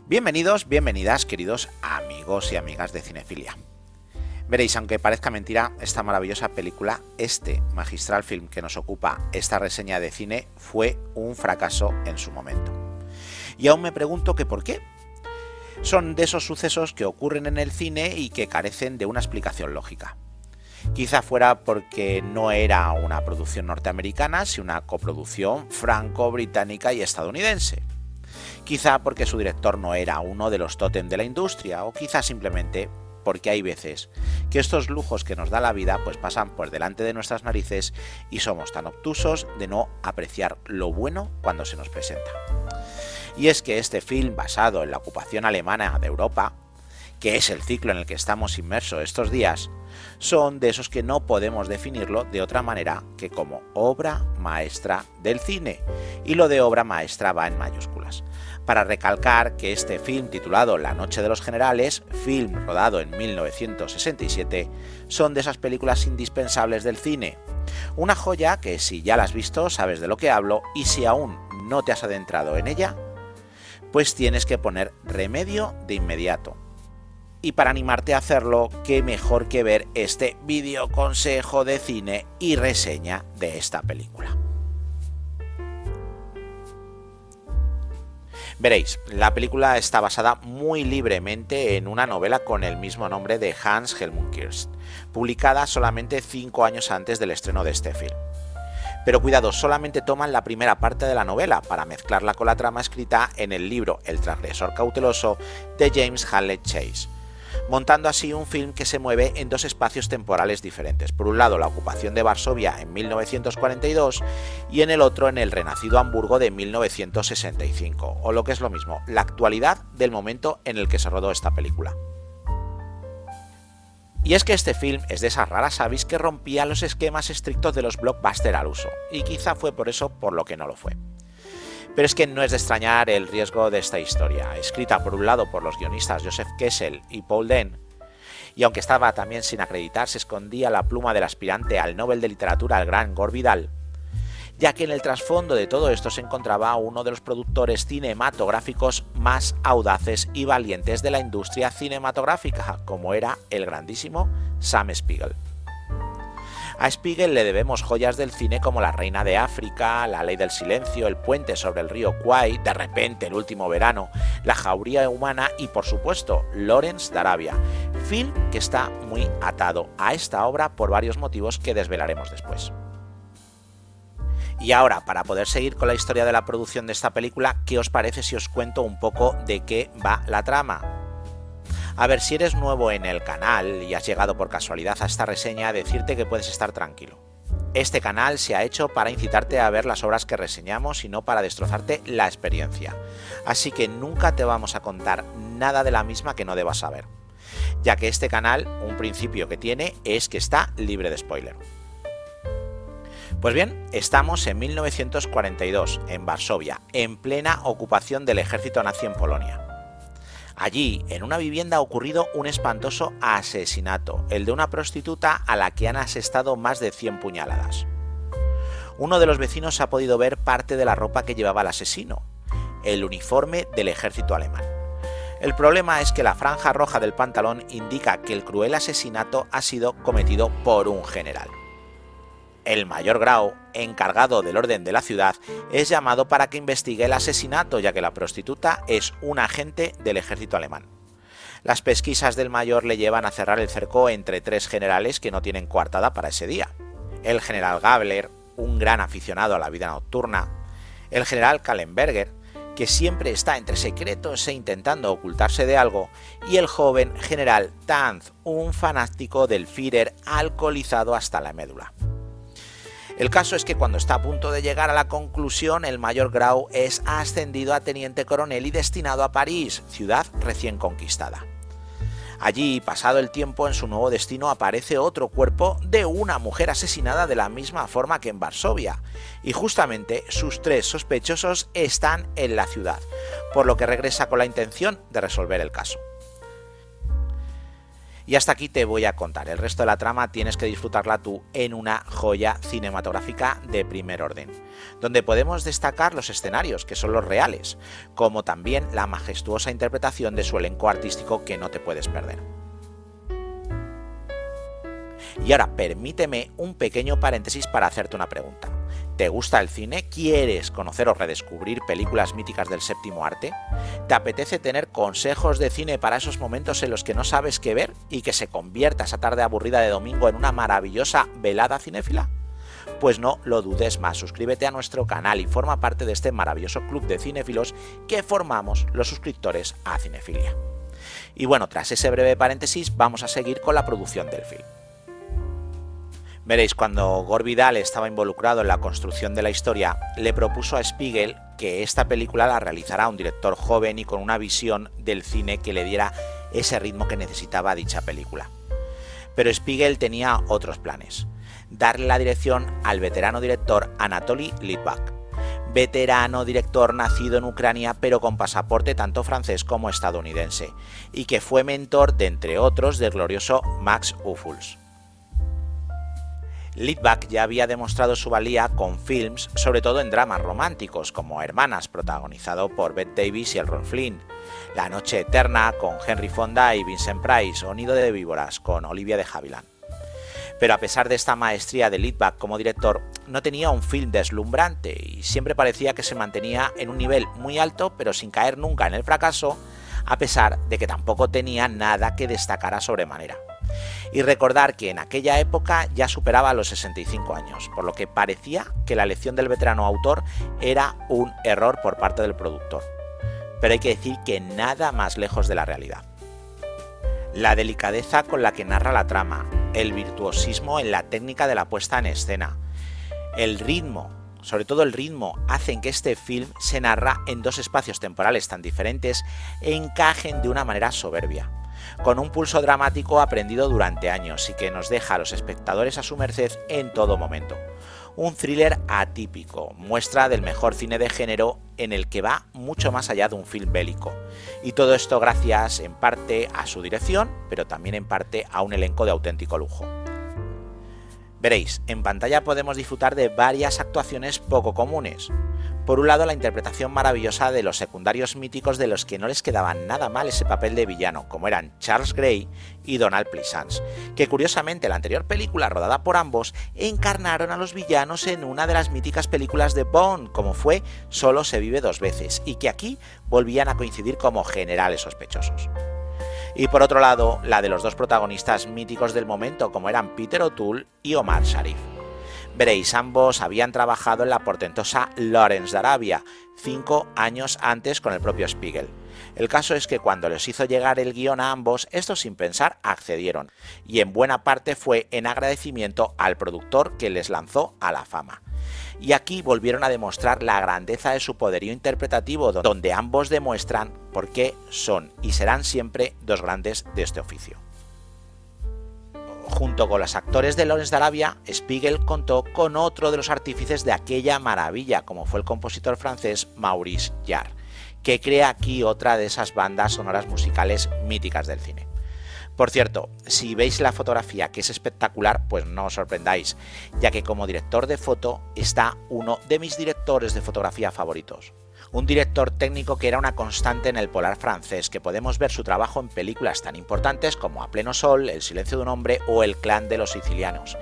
Bienvenidos, bienvenidas, queridos amigos y amigas de Cinefilia. Veréis, aunque parezca mentira, esta maravillosa película, este magistral film que nos ocupa esta reseña de cine, fue un fracaso en su momento. Y aún me pregunto que por qué. Son de esos sucesos que ocurren en el cine y que carecen de una explicación lógica. Quizá fuera porque no era una producción norteamericana, sino una coproducción franco-británica y estadounidense. Quizá porque su director no era uno de los tótem de la industria, o quizá simplemente porque hay veces que estos lujos que nos da la vida pues pasan por delante de nuestras narices y somos tan obtusos de no apreciar lo bueno cuando se nos presenta. Y es que este film, basado en la ocupación alemana de Europa, que es el ciclo en el que estamos inmersos estos días, son de esos que no podemos definirlo de otra manera que como obra maestra del cine, y lo de obra maestra va en mayúsculas, para recalcar que este film titulado La Noche de los Generales, film rodado en 1967, son de esas películas indispensables del cine. Una joya que si ya la has visto sabes de lo que hablo, y si aún no te has adentrado en ella, pues tienes que poner remedio de inmediato. Y para animarte a hacerlo, qué mejor que ver este vídeo consejo de cine y reseña de esta película. Veréis, la película está basada muy libremente en una novela con el mismo nombre de Hans Helmut Kirst, publicada solamente 5 años antes del estreno de este film. Pero cuidado, solamente toman la primera parte de la novela para mezclarla con la trama escrita en el libro El transgresor cauteloso de James Hadley Chase, montando así un film que se mueve en dos espacios temporales diferentes. Por un lado, la ocupación de Varsovia en 1942 y en el otro en el renacido Hamburgo de 1965, o lo que es lo mismo, la actualidad del momento en el que se rodó esta película. Y es que este film es de esas raras avis que rompía los esquemas estrictos de los blockbusters al uso, y quizá fue por eso por lo que no lo fue. Pero es que no es de extrañar el riesgo de esta historia, escrita por un lado por los guionistas Joseph Kessel y Paul Dehn, y aunque estaba también sin acreditar, se escondía la pluma del aspirante al Nobel de Literatura, el gran Gore Vidal, ya que en el trasfondo de todo esto se encontraba uno de los productores cinematográficos más audaces y valientes de la industria cinematográfica, como era el grandísimo Sam Spiegel. A Spiegel le debemos joyas del cine como La Reina de África, La Ley del Silencio, El puente sobre el río Kwai, De repente, El último verano, La jauría humana y, por supuesto, Lawrence de Arabia, film que está muy atado a esta obra por varios motivos que desvelaremos después. Y ahora, para poder seguir con la historia de la producción de esta película, ¿qué os parece si os cuento un poco de qué va la trama? A ver, si eres nuevo en el canal y has llegado por casualidad a esta reseña, decirte que puedes estar tranquilo. Este canal se ha hecho para incitarte a ver las obras que reseñamos y no para destrozarte la experiencia. Así que nunca te vamos a contar nada de la misma que no debas saber, ya que este canal, un principio que tiene, es que está libre de spoiler. Pues bien, estamos en 1942, en Varsovia, en plena ocupación del ejército nazi en Polonia. Allí, en una vivienda ha ocurrido un espantoso asesinato, el de una prostituta a la que han asestado más de 100 puñaladas. Uno de los vecinos ha podido ver parte de la ropa que llevaba el asesino, el uniforme del ejército alemán. El problema es que la franja roja del pantalón indica que el cruel asesinato ha sido cometido por un general. El mayor Grau, encargado del orden de la ciudad, es llamado para que investigue el asesinato, ya que la prostituta es un agente del ejército alemán. Las pesquisas del mayor le llevan a cerrar el cerco entre 3 generales que no tienen coartada para ese día. El general Gabler, un gran aficionado a la vida nocturna, el general Kallenberger, que siempre está entre secretos e intentando ocultarse de algo, y el joven general Tanz, un fanático del Führer alcoholizado hasta la médula. El caso es que cuando está a punto de llegar a la conclusión, el mayor Grau es ascendido a teniente coronel y destinado a París, ciudad recién conquistada. Allí, pasado el tiempo, en su nuevo destino aparece otro cuerpo de una mujer asesinada de la misma forma que en Varsovia, y justamente sus 3 sospechosos están en la ciudad, por lo que regresa con la intención de resolver el caso. Y hasta aquí te voy a contar. El resto de la trama tienes que disfrutarla tú en una joya cinematográfica de primer orden, donde podemos destacar los escenarios, que son los reales, como también la majestuosa interpretación de su elenco artístico que no te puedes perder. Y ahora permíteme un pequeño paréntesis para hacerte una pregunta. ¿Te gusta el cine? ¿Quieres conocer o redescubrir películas míticas del séptimo arte? ¿Te apetece tener consejos de cine para esos momentos en los que no sabes qué ver y que se convierta esa tarde aburrida de domingo en una maravillosa velada cinéfila? Pues no lo dudes más, suscríbete a nuestro canal y forma parte de este maravilloso club de cinéfilos que formamos los suscriptores a Cinefilia. Y bueno, tras ese breve paréntesis vamos a seguir con la producción del film. Veréis, cuando Gore Vidal estaba involucrado en la construcción de la historia, le propuso a Spiegel que esta película la realizara un director joven y con una visión del cine que le diera ese ritmo que necesitaba dicha película. Pero Spiegel tenía otros planes: darle la dirección al veterano director Anatoly Litvak, veterano director nacido en Ucrania pero con pasaporte tanto francés como estadounidense, y que fue mentor de, entre otros, del glorioso Max Ophüls. Litvak ya había demostrado su valía con films, sobre todo en dramas románticos, como Hermanas, protagonizado por Bette Davis y Errol Flynn, La noche eterna, con Henry Fonda y Vincent Price, o Nido de víboras, con Olivia de Havilland. Pero a pesar de esta maestría de Litvak como director, no tenía un film deslumbrante y siempre parecía que se mantenía en un nivel muy alto, pero sin caer nunca en el fracaso, a pesar de que tampoco tenía nada que destacara sobremanera. Y recordar que en aquella época ya superaba los 65 años, por lo que parecía que la elección del veterano autor era un error por parte del productor. Pero hay que decir que nada más lejos de la realidad. La delicadeza con la que narra la trama, el virtuosismo en la técnica de la puesta en escena, el ritmo, sobre todo el ritmo, hacen que este film se narra en dos espacios temporales tan diferentes e encajen de una manera soberbia, con un pulso dramático aprendido durante años y que nos deja a los espectadores a su merced en todo momento. Un thriller atípico, muestra del mejor cine de género en el que va mucho más allá de un film bélico. Y todo esto gracias en parte a su dirección, pero también en parte a un elenco de auténtico lujo. Veréis, en pantalla podemos disfrutar de varias actuaciones poco comunes. Por un lado, la interpretación maravillosa de los secundarios míticos de los que no les quedaba nada mal ese papel de villano, como eran Charles Gray y Donald Pleasance, que curiosamente en la anterior película rodada por ambos encarnaron a los villanos en una de las míticas películas de Bond, como fue Solo se vive dos veces, y que aquí volvían a coincidir como generales sospechosos. Y por otro lado, la de los dos protagonistas míticos del momento, como eran Peter O'Toole y Omar Sharif. Veréis, ambos habían trabajado en la portentosa Lawrence de Arabia 5 años antes con el propio Spiegel. El caso es que cuando les hizo llegar el guión a ambos, estos sin pensar accedieron, y en buena parte fue en agradecimiento al productor que les lanzó a la fama. Y aquí volvieron a demostrar la grandeza de su poderío interpretativo, donde ambos demuestran por qué son y serán siempre dos grandes de este oficio. Junto con los actores de Lawrence de Arabia, Spiegel contó con otro de los artífices de aquella maravilla, como fue el compositor francés Maurice Jarre, que crea aquí otra de esas bandas sonoras musicales míticas del cine. Por cierto, si veis la fotografía, que es espectacular, pues no os sorprendáis, ya que como director de foto está uno de mis directores de fotografía favoritos. Un director técnico que era una constante en el polar francés, que podemos ver su trabajo en películas tan importantes como A pleno sol, El silencio de un hombre o El clan de los sicilianos.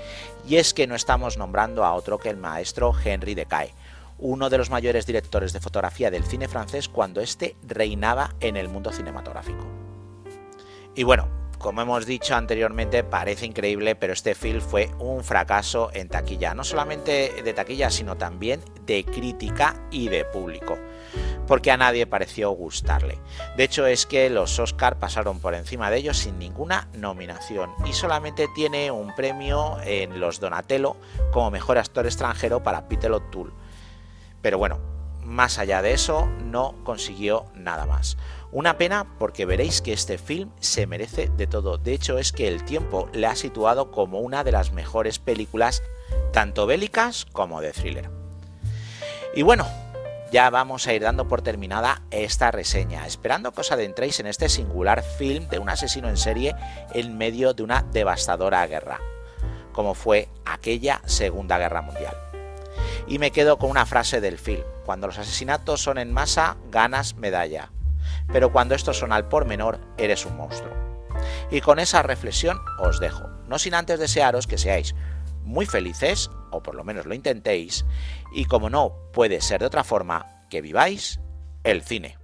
Y es que no estamos nombrando a otro que el maestro Henri Decae, uno de los mayores directores de fotografía del cine francés cuando éste reinaba en el mundo cinematográfico. Y bueno, como hemos dicho anteriormente, parece increíble, pero este film fue un fracaso en taquilla, no solamente de taquilla, sino también de crítica y de público, porque a nadie pareció gustarle. De hecho, es que los Oscar pasaron por encima de ellos sin ninguna nominación y solamente tiene un premio en los Donatello como mejor actor extranjero para Peter O'Toole. Pero bueno, más allá de eso, no consiguió nada más. Una pena, porque veréis que este film se merece de todo. De hecho, es que el tiempo le ha situado como una de las mejores películas, tanto bélicas como de thriller. Y bueno, ya vamos a ir dando por terminada esta reseña, esperando que os adentréis en este singular film de un asesino en serie en medio de una devastadora guerra, como fue aquella Segunda Guerra Mundial. Y me quedo con una frase del film: cuando los asesinatos son en masa, ganas medalla, pero cuando estos son al por menor, eres un monstruo. Y con esa reflexión os dejo, no sin antes desearos que seáis muy felices, o por lo menos lo intentéis, y como no puede ser de otra forma, que viváis el cine.